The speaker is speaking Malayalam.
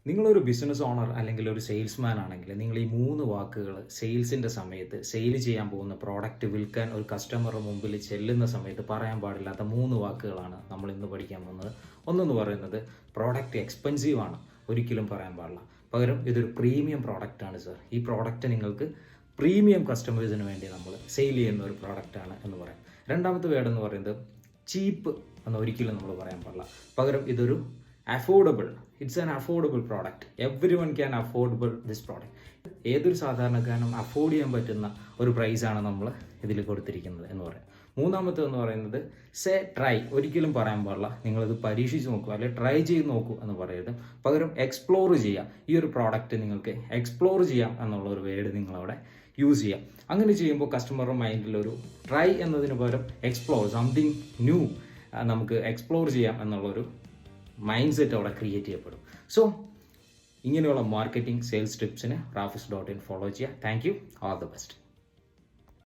നിങ്ങളൊരു ബിസിനസ് ഓണർ അല്ലെങ്കിൽ ഒരു സെയിൽസ്മാൻ ആണെങ്കിൽ നിങ്ങൾ ഈ 3 വാക്കുകൾ സെയിൽസിൻ്റെ സമയത്ത് സെയിൽ ചെയ്യാൻ പോകുന്ന പ്രോഡക്റ്റ് വിൽക്കാൻ ഒരു കസ്റ്റമറുടെ മുമ്പിൽ ചെല്ലുന്ന സമയത്ത് പറയാൻ പാടില്ലാത്ത 3 വാക്കുകളാണ് നമ്മൾ ഇന്ന് പഠിക്കാൻ പോകുന്നത്. ഒന്നെന്ന് പറയുന്നത് പ്രോഡക്റ്റ് എക്സ്പെൻസീവ് ആണ്, ഒരിക്കലും പറയാൻ പാടില്ല. പകരം ഇതൊരു പ്രീമിയം പ്രോഡക്റ്റാണ് സർ, ഈ പ്രോഡക്റ്റ് നിങ്ങൾക്ക് പ്രീമിയം കസ്റ്റമേഴ്സിന് വേണ്ടി നമ്മൾ സെയിൽ ചെയ്യുന്ന ഒരു പ്രോഡക്റ്റാണ് എന്ന് പറയാം. രണ്ടാമത്തെ വേർഡ് എന്ന് പറയുന്നത് ചീപ്പ് എന്ന് ഒരിക്കലും നമ്മൾ പറയാൻ പാടില്ല. പകരം ഇതൊരു affordable, it's an affordable product, every one can affordable this product. ഏതൊരു സാധാരണക്കാരനും അഫോർഡ് ചെയ്യാൻ പറ്റുന്ന ഒരു പ്രൈസാണ് നമ്മൾ ഇതിൽ കൊടുത്തിരിക്കുന്നത് എന്ന് പറയാം. മൂന്നാമത്തെ എന്ന് പറയുന്നത് സേ ട്രൈ, ഒരിക്കലും പറയാൻ പാടില്ല നിങ്ങളിത് പരീക്ഷിച്ച് നോക്കൂ അല്ലെങ്കിൽ ട്രൈ ചെയ്ത് നോക്കൂ എന്ന് പറയരുത്. പകരം എക്സ്പ്ലോർ ചെയ്യാം, ഈ ഒരു പ്രോഡക്റ്റ് നിങ്ങൾക്ക് എക്സ്പ്ലോർ ചെയ്യാം എന്നുള്ള ഒരു വേർഡ് നിങ്ങളവിടെ യൂസ് ചെയ്യാം. അങ്ങനെ ചെയ്യുമ്പോൾ കസ്റ്റമറുടെ മൈൻഡിൽ ഒരു ട്രൈ എന്നതിന് പകരം എക്സ്പ്ലോർ, സംതിങ് ന്യൂ നമുക്ക് എക്സ്പ്ലോർ ചെയ്യാം എന്നുള്ളൊരു മൈൻഡ് സെറ്റ് അവിടെ ക്രിയേറ്റ് ചെയ്യപ്പെടും. സോ ഇങ്ങനെയുള്ള മാർക്കറ്റിംഗ് സെയിൽസ് ടിപ്സിന് റാഫിസ്.in ഫോളോ ചെയ്യുക. Thank you, all the best.